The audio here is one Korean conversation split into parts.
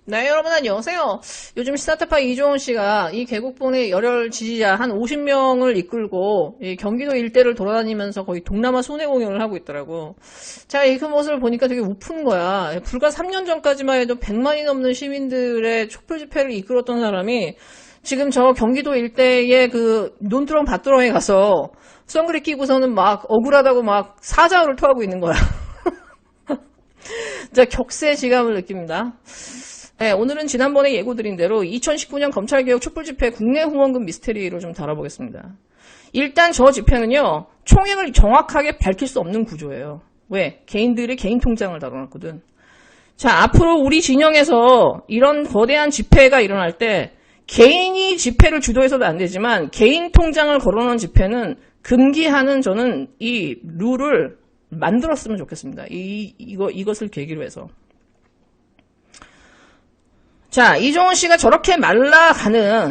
네, 여러분 안녕하세요. 요즘 스타트파 이종훈 씨가 이 개국본의 열혈 지지자 한 50명을 이끌고 이 경기도 일대를 돌아다니면서 거의 동남아 순회 공연을 하고 있더라고. 자, 그 모습을 보니까 되게 우픈 거야. 불과 3년 전까지만 해도 100만이 넘는 시민들의 촛불 집회를 이끌었던 사람이 지금 저 경기도 일대의 그 논두렁 밭두렁에 가서 선글이 끼고서는 막 억울하다고 막 사자를 토하고 있는 거야. 자, 격세지감을 느낍니다. 네, 오늘은 지난번에 예고드린 대로 2019년 검찰개혁 촛불집회 국내 후원금 미스테리로 좀 다뤄보겠습니다. 일단 저 집회는요, 총액을 정확하게 밝힐 수 없는 구조예요. 왜? 개인들의 개인 통장을 다뤄놨거든. 자, 앞으로 우리 진영에서 이런 거대한 집회가 일어날 때 개인이 집회를 주도해서도 안 되지만 개인 통장을 걸어놓은 집회는 금기하는 저는 이 룰을 만들었으면 좋겠습니다. 이것을 계기로 해서. 자, 이종훈 씨가 저렇게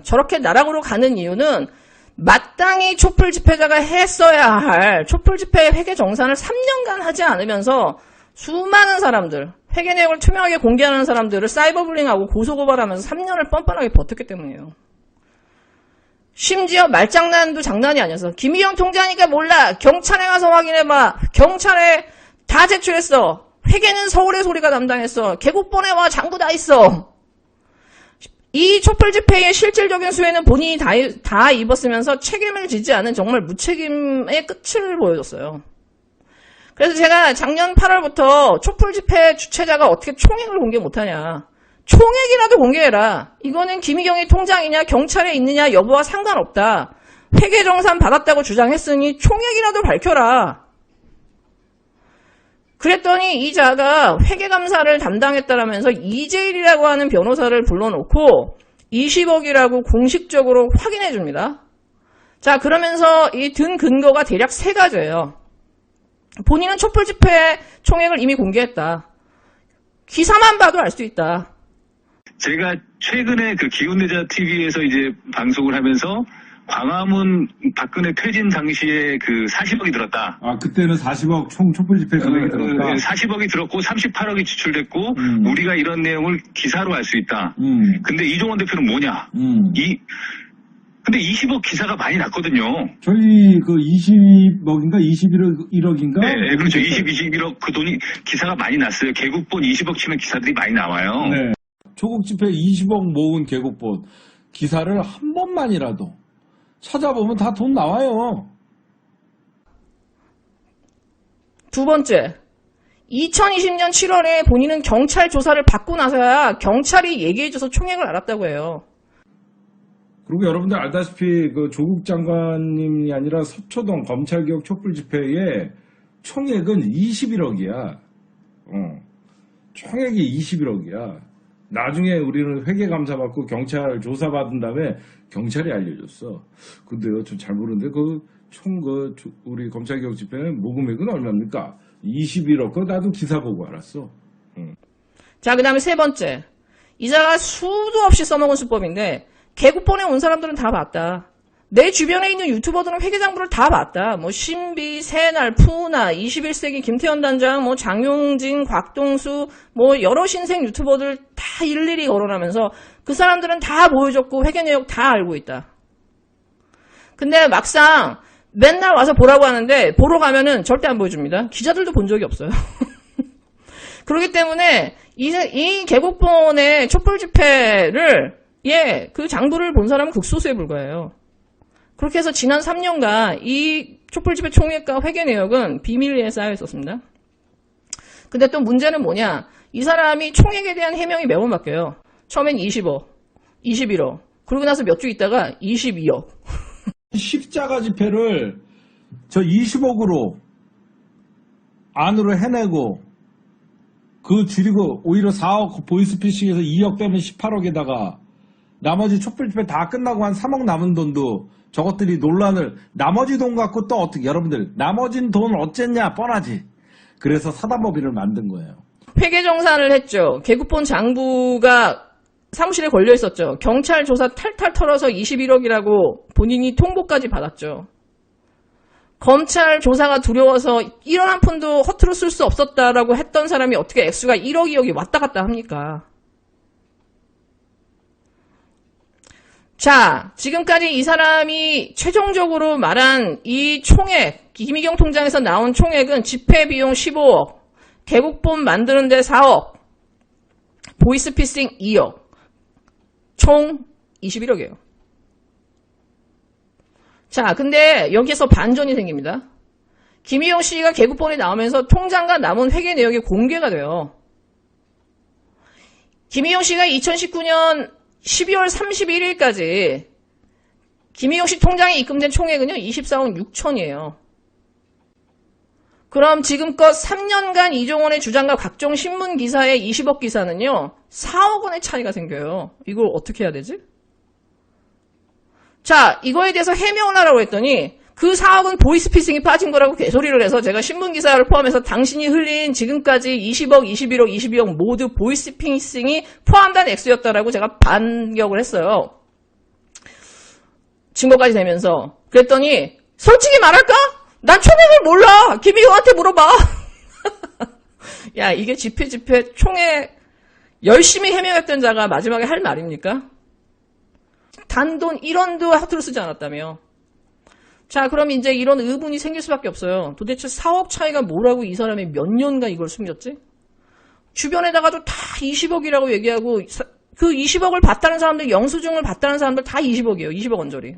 저렇게 나락으로 가는 이유는 마땅히 촛불 집회자가 했어야 할 촛불 집회 회계 정산을 3년간 하지 않으면서 수많은 사람들, 회계 내역을 투명하게 공개하는 사람들을 사이버불링하고 고소고발하면서 3년을 뻔뻔하게 버텼기 때문이에요. 심지어 말장난도 장난이 아니어서 김희영 통장이니까 몰라. 경찰에 가서 확인해봐. 경찰에 다 제출했어. 회계는 서울의 소리가 담당했어. 개국본에 와 장부 다 있어. 이 촛불 집회의 실질적인 수혜는 본인이 다 입었으면서 책임을 지지 않은 정말 무책임의 끝을 보여줬어요. 그래서 제가 작년 8월부터 촛불 집회 주최자가 어떻게 총액을 공개 못하냐. 총액이라도 공개해라. 이거는 김희경의 통장이냐 경찰에 있느냐 여부와 상관없다. 회계정산 받았다고 주장했으니 총액이라도 밝혀라. 그랬더니 이 자가 회계감사를 담당했다라면서 이재일이라고 하는 변호사를 불러놓고 20억이라고 공식적으로 확인해 줍니다. 자, 그러면서 이 든 근거가 대략 3가지예요. 본인은 촛불 집회 총액을 이미 공개했다. 기사만 봐도 알 수 있다. 제가 최근에 그 기운내자 TV에서 이제 방송을 하면서 광화문 박근혜 퇴진 당시에 그 40억이 들었다. 아, 그때는 40억 총 촛불 집회 금액이 들었다. 40억이 들었고 38억이 지출됐고 우리가 이런 내용을 기사로 알 수 있다. 근데 이종원 대표는 뭐냐? 근데 20억 기사가 많이 났거든요. 저희 그 20억인가 21억인가? 네, 그렇죠. 21억 그 돈이 기사가 많이 났어요. 개국본 20억 치면 기사들이 많이 나와요. 네. 조국 집회 20억 모은 개국본 기사를 한 번만이라도 찾아보면 다 돈 나와요. 두 번째, 2020년 7월에 본인은 경찰 조사를 받고 나서야 경찰이 얘기해줘서 총액을 알았다고 해요. 그리고 여러분들 알다시피 그 조국 장관님이 아니라 서초동 검찰개혁 촛불 집회의 총액은 21억이야. 총액이 21억이야. 나중에 우리는 회계감사 받고 경찰 조사 받은 다음에 경찰이 알려줬어. 근데요, 저 잘 모르는데 우리 검찰개혁 집회는 모금액은 얼마입니까? 21억. 그거 나도 기사 보고 알았어. 자, 그 다음에 3번째, 이자가 수도 없이 써먹은 수법인데 개국본에 온 사람들은 다 봤다. 내 주변에 있는 유튜버들은 회계장부를 다 봤다. 뭐 신비, 새날, 푸나, 21세기 김태현 단장, 뭐 장용진, 곽동수, 뭐 여러 신생 유튜버들 다 일일이 거론하면서 그 사람들은 다 보여줬고 회계 내역 다 알고 있다. 근데 막상 맨날 와서 보라고 하는데 보러 가면은 절대 안 보여줍니다. 기자들도 본 적이 없어요. 그렇기 때문에 이 개국본의 촛불 집회를 그 장부를 본 사람은 극소수에 불과해요. 그렇게 해서 지난 3년간 이 촛불 집회 총액과 회계 내역은 비밀리에 쌓여 있었습니다. 근데 또 문제는 뭐냐? 이 사람이 총액에 대한 해명이 매번 바뀌어요. 처음엔 20억, 21억, 그러고 나서 몇 주 있다가 22억. 십자가 집회를 저 20억으로 안으로 해내고 그 줄이고 오히려 4억 보이스피싱에서 2억 빼면 18억에다가 나머지 촛불 집회 다 끝나고 한 3억 남은 돈도 저것들이 논란을 나머지 돈 갖고 또 어떻게 여러분들 나머지 돈 어쨌냐 뻔하지. 그래서 사단법인을 만든 거예요. 회계정산을 했죠. 개국본 장부가 사무실에 걸려 있었죠. 경찰 조사 탈탈 털어서 21억이라고 본인이 통보까지 받았죠. 검찰 조사가 두려워서 1원 한 푼도 허투루 쓸 수 없었다라고 했던 사람이 어떻게 액수가 1억, 2억이 왔다 갔다 합니까? 자, 지금까지 이 사람이 최종적으로 말한 이 총액, 김희경 통장에서 나온 총액은 집회 비용 15억, 개국본 만드는데 4억, 보이스피싱 2억, 총 21억이에요. 자, 근데 여기에서 반전이 생깁니다. 김희경 씨가 개국본에 나오면서 통장과 남은 회계 내역이 공개가 돼요. 김희경 씨가 2019년 12월 31일까지 김희경 씨 통장에 입금된 총액은요, 24억 6천이에요. 그럼 지금껏 3년간 이종원의 주장과 각종 신문 기사의 20억 기사는요, 4억 원의 차이가 생겨요. 이걸 어떻게 해야 되지? 자, 이거에 대해서 해명을 하라고 했더니 그 4억은 보이스피싱이 빠진 거라고 개소리를 해서 제가 신문기사를 포함해서 당신이 흘린 지금까지 20억, 21억, 22억 모두 보이스피싱이 포함된 액수였다라고 제가 반격을 했어요. 증거까지 되면서. 그랬더니 솔직히 말할까? 난 총액을 몰라. 김희경한테 물어봐. 야, 이게 집회 총액 열심히 해명했던 자가 마지막에 할 말입니까? 단돈 1원도 하트로 쓰지 않았다며. 자, 그럼 이제 이런 의문이 생길 수밖에 없어요. 도대체 4억 차이가 뭐라고 이 사람이 몇 년간 이걸 숨겼지? 주변에다가도 다 20억이라고 얘기하고 그 20억을 봤다는 사람들, 영수증을 봤다는 사람들 다 20억이에요. 20억 원짜리.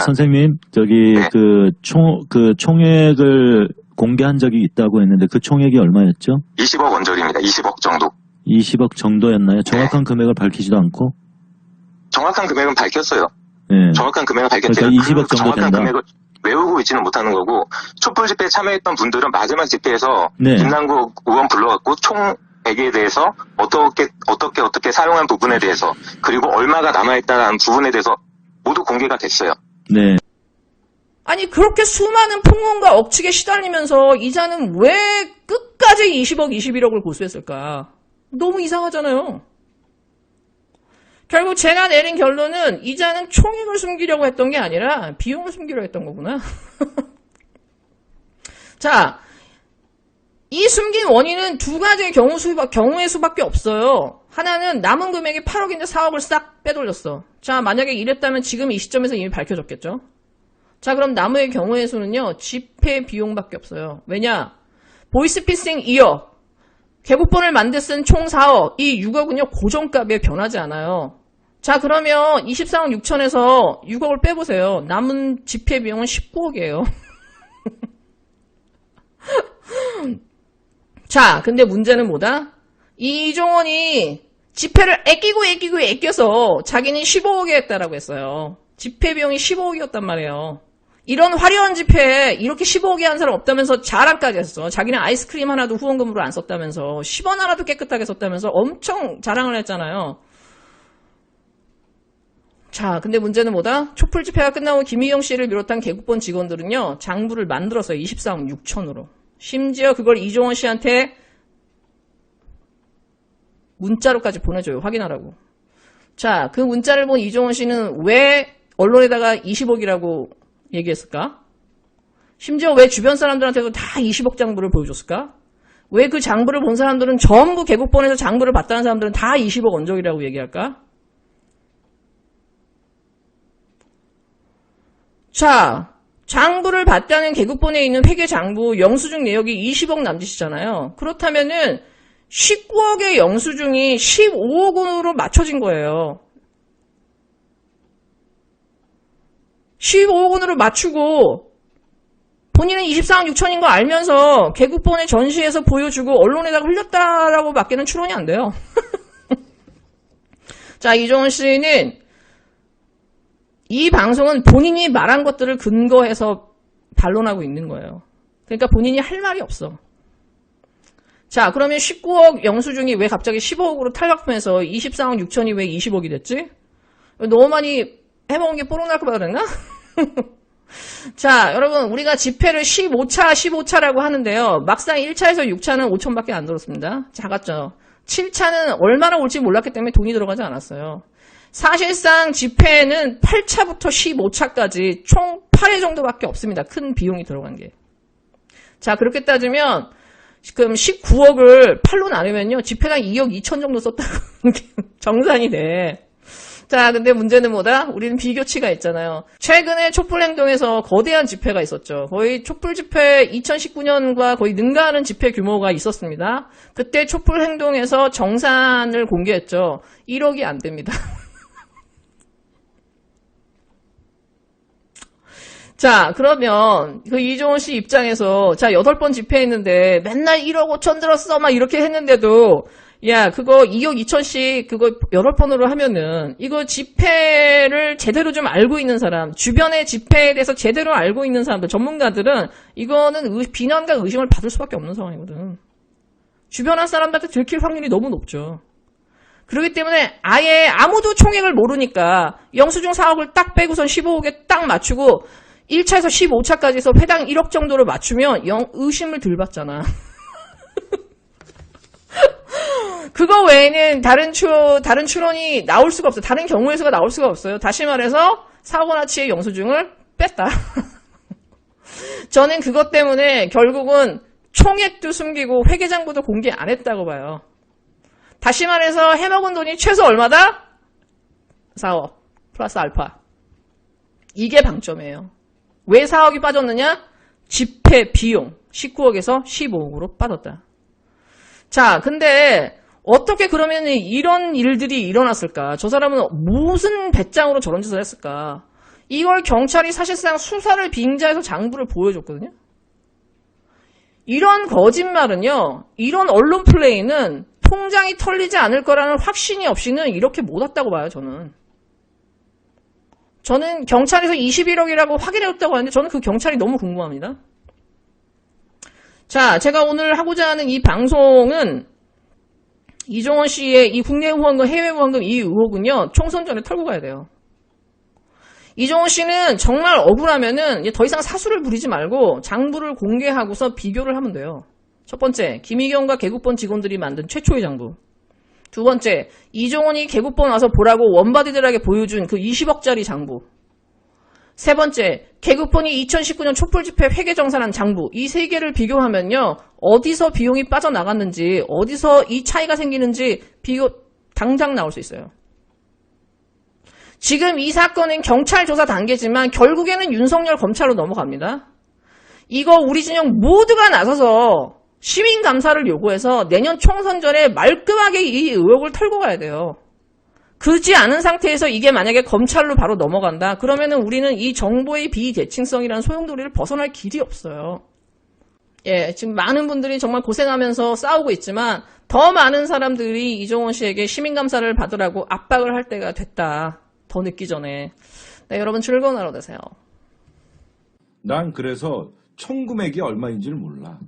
선생님, 저기 그 총액을 공개한 적이 있다고 했는데 그 총액이 얼마였죠? 20억 원짜리입니다. 20억 정도. 20억 정도였나요? 정확한 금액을 밝히지도 않고? 정확한 금액은 밝혔어요. 네. 정확한 금액은 밝혔어요. 그러니까 20억 정도 정확한 된다. 금액을 외우고 있지는 못하는 거고, 촛불 집회에 참여했던 분들은 마지막 집회에서 네. 김남국 의원 불러갖고 총액에 대해서 어떻게 사용한 부분에 대해서, 그리고 얼마가 남아있다는 부분에 대해서 모두 공개가 됐어요. 네. 아니, 그렇게 수많은 풍문과 억측에 시달리면서 이자는 왜 끝까지 20억, 21억을 고수했을까? 너무 이상하잖아요. 결국 제가 내린 결론은 이자는 총액을 숨기려고 했던 게 아니라 비용을 숨기려고 했던 거구나. 자, 이 숨긴 원인은 두 가지의 경우의 수밖에 없어요. 하나는 남은 금액이 8억인데 4억을 싹 빼돌렸어. 자, 만약에 이랬다면 지금 이 시점에서 이미 밝혀졌겠죠. 자, 그럼 나머지 경우의 수는요, 집회 비용밖에 없어요. 왜냐? 보이스피싱 2억, 개국본을 만들 쓴 총 4억, 이 6억은요, 고정값에 변하지 않아요. 자, 그러면 24억 6천에서 6억을 빼보세요. 남은 집회 비용은 19억이에요. 자, 근데 문제는 뭐다? 이종원이 집회를 애껴서 자기는 15억에 했다라고 했어요. 집회 비용이 15억이었단 말이에요. 이런 화려한 집회에 이렇게 15억에 한 사람 없다면서 자랑까지 했어. 자기는 아이스크림 하나도 후원금으로 안 썼다면서 10원 하나도 깨끗하게 썼다면서 엄청 자랑을 했잖아요. 자, 근데 문제는 뭐다? 촛불 집회가 끝나고 김희경 씨를 비롯한 개국본 직원들은요, 장부를 만들었어요. 24억 6천으로. 심지어 그걸 이종원 씨한테 문자로까지 보내줘요. 확인하라고. 자, 그 문자를 본 이종원 씨는 왜 언론에다가 20억이라고 얘기했을까? 심지어 왜 주변 사람들한테도 다 20억 장부를 보여줬을까? 왜 그 장부를 본 사람들은 전부 개국본에서 장부를 봤다는 사람들은 다 20억 원적이라고 얘기할까? 자, 장부를 봤다는 개국본에 있는 회계 장부 영수증 내역이 20억 남짓이잖아요. 그렇다면은 19억의 영수증이 15억 원으로 맞춰진 거예요. 15억 원으로 맞추고 본인은 24억 6천인 거 알면서 개국본에 전시해서 보여주고 언론에다가 흘렸다라고 밖에는 추론이 안 돼요. 자, 이종원 씨는 이 방송은 본인이 말한 것들을 근거해서 반론하고 있는 거예요. 그러니까 본인이 할 말이 없어. 자, 그러면 19억 영수증이 왜 갑자기 15억으로 탈락하면서 24억 6천이 왜 20억이 됐지? 너무 많이 해먹은 게 뽀록날 거 봐 그랬나? 자, 여러분, 우리가 집회를 15차라고 하는데요. 막상 1차에서 6차는 5천밖에 안 들었습니다. 작았죠. 7차는 얼마나 올지 몰랐기 때문에 돈이 들어가지 않았어요. 사실상 집회는 8차부터 15차까지 총 8회 정도밖에 없습니다. 큰 비용이 들어간 게. 자, 그렇게 따지면 그럼 19억을 8로 나누면요. 집회당 2억 2천 정도 썼다고 정산이 돼. 자, 근데 문제는 뭐다? 우리는 비교치가 있잖아요. 최근에 촛불행동에서 거대한 집회가 있었죠. 거의 촛불 집회 2019년과 거의 능가하는 집회 규모가 있었습니다. 그때 촛불행동에서 정산을 공개했죠. 1억이 안 됩니다. 자, 그러면 그 이종원 씨 입장에서 자, 8번 집회했는데 맨날 1억 5천 들었어 막 이렇게 했는데도 야, 그거 2억 2천씩 그거 8번으로 하면은 이거 집회를 제대로 좀 알고 있는 사람, 주변의 집회에 대해서 제대로 알고 있는 사람들, 전문가들은 이거는 비난과 의심을 받을 수밖에 없는 상황이거든. 주변 사람들한테 들킬 확률이 너무 높죠. 그렇기 때문에 아예 아무도 총액을 모르니까 영수증 4억을 딱 빼고선 15억에 딱 맞추고 1차에서 15차까지 해서 회당 1억 정도로 맞추면 의심을 덜 받잖아. 그거 외에는 다른 추론이 나올 수가 없어요. 다른 경우의 수가 나올 수가 없어요. 다시 말해서 4억원어치의 영수증을 뺐다. 저는 그것 때문에 결국은 총액도 숨기고 회계장부도 공개 안 했다고 봐요. 다시 말해서 해먹은 돈이 최소 얼마다? 4억 플러스 알파. 이게 방점이에요. 왜 4억이 빠졌느냐? 집회 비용 19억에서 15억으로 빠졌다. 자, 근데 어떻게 그러면 이런 일들이 일어났을까? 저 사람은 무슨 배짱으로 저런 짓을 했을까? 이걸 경찰이 사실상 수사를 빙자해서 장부를 보여줬거든요. 이런 거짓말은요, 이런 언론 플레이는 통장이 털리지 않을 거라는 확신이 없이는 이렇게 못 왔다고 봐요, 저는. 저는 경찰에서 21억이라고 확인해줬다고 하는데 저는 그 경찰이 너무 궁금합니다. 자, 제가 오늘 하고자 하는 이 방송은 이종원 씨의 이 국내 후원금, 해외 후원금 이 의혹은요, 총선 전에 털고 가야 돼요. 이종원 씨는 정말 억울하면은 이제 더 이상 사수를 부리지 말고 장부를 공개하고서 비교를 하면 돼요. 첫 번째, 김희경과 개국본 직원들이 만든 최초의 장부. 두 번째, 이종원이 개국본 와서 보라고 원바디들에게 보여준 그 20억짜리 장부. 세 번째, 개국본이 2019년 촛불 집회 회계정산한 장부. 이 세 개를 비교하면요, 어디서 비용이 빠져나갔는지, 어디서 이 차이가 생기는지 비교 당장 나올 수 있어요. 지금 이 사건은 경찰 조사 단계지만 결국에는 윤석열 검찰로 넘어갑니다. 이거 우리 진영 모두가 나서서 시민 감사를 요구해서 내년 총선 전에 말끔하게 이 의혹을 털고 가야 돼요. 그렇지 않은 상태에서 이게 만약에 검찰로 바로 넘어간다. 그러면은 우리는 이 정보의 비대칭성이라는 소용돌이를 벗어날 길이 없어요. 예, 지금 많은 분들이 정말 고생하면서 싸우고 있지만 더 많은 사람들이 이종원 씨에게 시민 감사를 받으라고 압박을 할 때가 됐다. 더 늦기 전에. 네, 여러분 즐거운 하루 되세요. 난 그래서 총 금액이 얼마인지를 몰라.